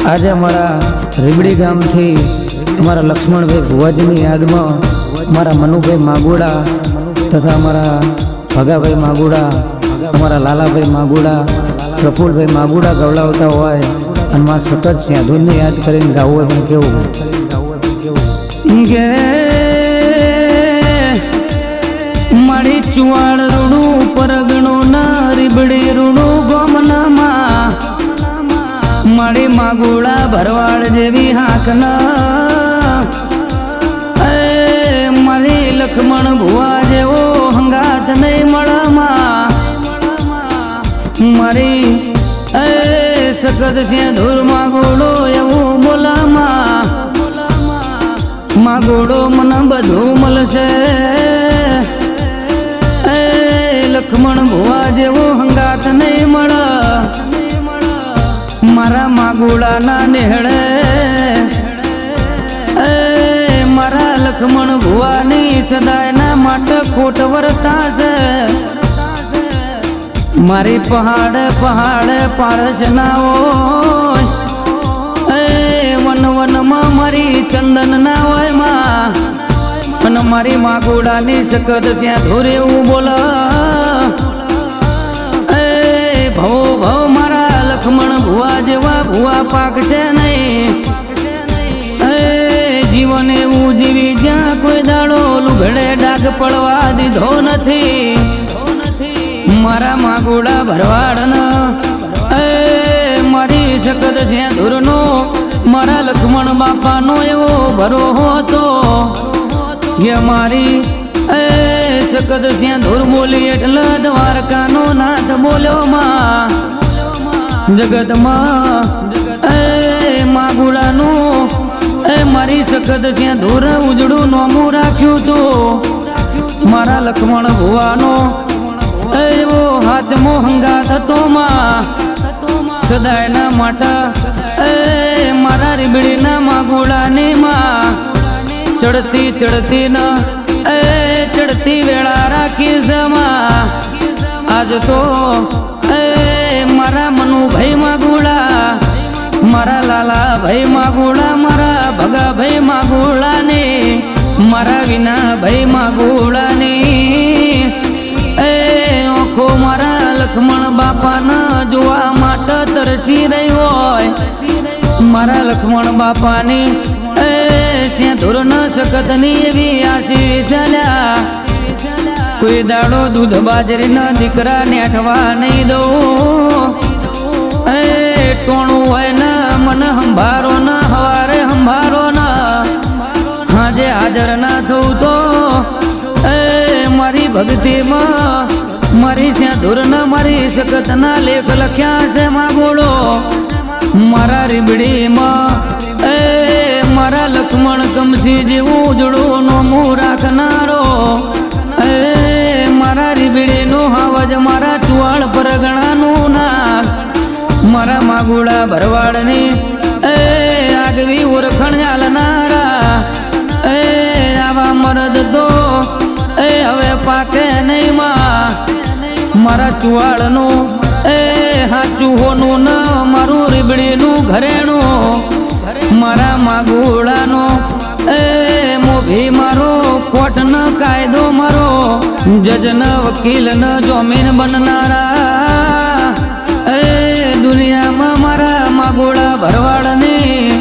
આજે અમાरा રીબડી ગામથી અમારા લક્ષ્મણભાઈ ભુવાજીની યાદમાં અમારા મનુભાઈ માગુડા તથા અમારા ભગાભાઈ માગુડા, અમારા લાલાભાઈ માગુડા, પ્રફુલભાઈ માગુડા ગવડાવતા હોય અને માં સતત સાધુને યાદ કરીને ગાવું પણ કેવું ગે મારી ચુવાડ રૂડું પરગણું ના રીબડી રૂડું ગોમનામાં મારી માગુડા ભરવાડ જેવી હાકના મારી લક્ષ્મણ ભુવા જેવો હંગાત નહીં મળમાં મારી સખત સિંધુર માગુડો એવું બોલામાં માગુડો મને બધું મળશે લક્ષ્મણ ભુવા જેવો હંગાત નહીં મળ મારા માગુડાના નેહળે મારા લક્ષ્મણ ભુવાની સદાયના માટે ખોટ વર્તા છે મારી પહાડ પહાડ પારસ ના હોય વન વનમાં મારી ચંદન ના હોય માં અને મારી માગુડાની સખત ત્યાં ધોરે એવું બોલ ભવો ભવ મારા લક્ષ્મણ ભુવા જેવા ભુવા પાકશે નહીં જીવન એવું જીવી જ્યાં કોઈ દાડો લુગડે ડાઘ પડવા દીધો નથી મારા માગુડા ભરવાડના મારી સખત જ્યાં ધૂરનો મારા લક્ષ્મણ બાપાનો એવો ભરો હતો કે મારી સખત જ્યાં ધૂર બોલી એટલે દ્વારકાનો નાથ બોલ્યો માં જગતમાં માગુડાનું મારી સખત જ્યાં ધૂર ઉજળું નોમું રાખ્યું તો મારા લક્ષ્મણ ભુવાનો એવો હાચમો હંગાત હતો માં સદાયના માટા મારા રીબડીના માગુડાની માં ચડતી ચડતી ન ચડતી વેળા રાખી સમા આજ તો મારા મનુભાઈ માગુડા, મારા લાલા ભાઈ માગુડા, મારા ભગાભાઈ માગુડાને મારા વિના ભાઈ માગુડાની ઓખો મારા લક્ષ્મણ બાપાના જોવા માટે તરસી રહી હોય મારા લક્ષ્મણ બાપાની સિંધુર ન સખતની એવી આશીષ ચાલ્યા કોઈ દાડો દૂધ બાજરીના દીકરા નેઠવા નહીં દઉં ટોણું હોય ને મને સંભારો ના હવારે સંભારો ના હાજે હાજર ના થવું તો મારી ભક્તિમાં મારી સિંધુર ને મારી સખત ના લેખ લખ્યા છે માગોળો મારા રીબડીમાં મારા લક્ષ્મણ કમસી જેવું ઉજળું નોમું રાખનારો મારા રીબડીનો હાવજ મારા ચુવાડ પરગણાનું નાક મારા માગુડા ભરવાડની આગવી ઓળખણ ચાલનારા આવા મરદ તો હવે પાકે નહીં માં મારા ચુવાડનું હાચું હોનું ન મારું રીબડીનું ઘરેણું મારા માગુડાનો મોભી મારો કોર્ટ ન કાયદો મારો જજ ન વકીલ ન જોમીન બનનારા દુનિયામાં મારા માગુડા ભરવાડની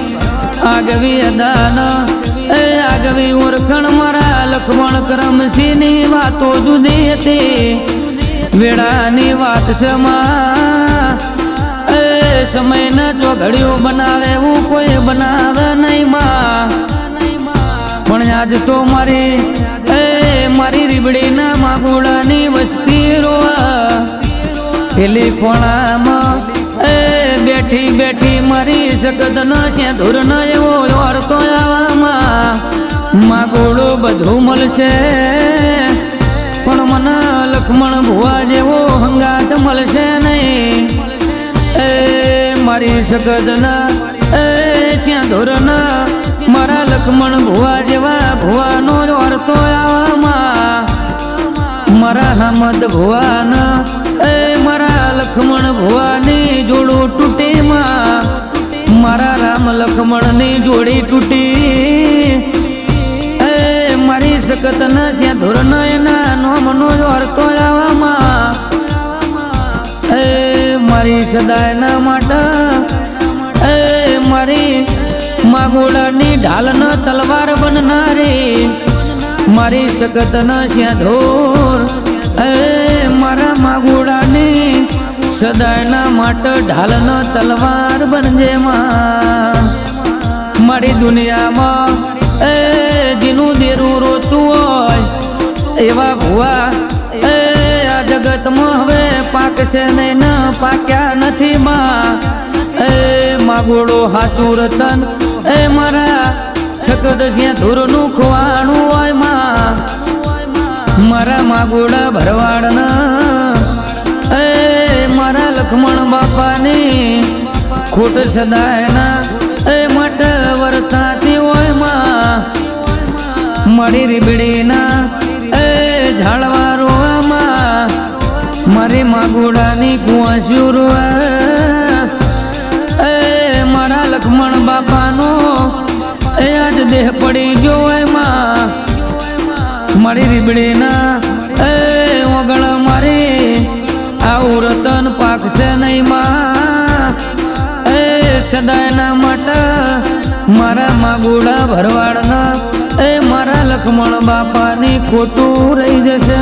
આગવી અદાન આગવી ઓળખણ મારા લક્ષ્મણ કરમસિંહની વાતો જુદી હતી વેળાની વાત સમા સમય ન જો ઘડિયું બનાવે એવું કોઈ બનાવે નહીં માં પણ આજ તો મારી રીબડીના માગુડાની વસ્તી રોવા પેલી કોણામાં બેઠી બેઠી મારી સખત ન સિંધુર ન એવો ઓરતો આવામાં માગુડો બધું મળશે પણ મને લક્ષ્મણ ભુવા જેવો હંગાત મળશે નહીં મારી સખત ના સિંધુર ના મારા લક્ષ્મણ ભુવા જેવા ભુવાનો ઓરતો આવામાં મારા હમદ ભુવાના મારા લક્ષ્મણ ભુવાની જોડું તૂટે માં મારા રામ લખમણની જોડી તૂટી મારી સખત ના શ્યા ધોર એના નોમનો અર્થો આવવામાં મારી સદાય ના માટે મારી માગોડાની ઢાલ ન તલવાર બનનારી મારી સખત ના શ્યા ધોર મારા માગોડાની સદાયના માટે ઢાલ ન તલવાર બનજે મારી દુનિયામાં જીનું દેરું રોતું હોય એવા ભુવા આ જગતમાં હવે પાકશે નહીં ન પાક્યા નથી માગોડો હાચું રતન મારા સકદ જ્યાં ધૂરનું ખોવાણું હોય મારા માગોડા ભરવાડના મારા લખમણ બાપાની ખોટ સદાયના માટે વર્તાતી હોય મારી રીબડીના ઝાડવા રોવામાં મારી માગોડાની કુવાસ્યું રોવા મારા લખમણ બાપાનો આજ દેહ પડી ગયો હોય મારી રીબડીના ઓગણ મારી આવું રતન પાકશે નહીં સદાયના માટે મારા માગોડા ભરવાડના મારા લખમણ બાપાની ખોટું રહી જશે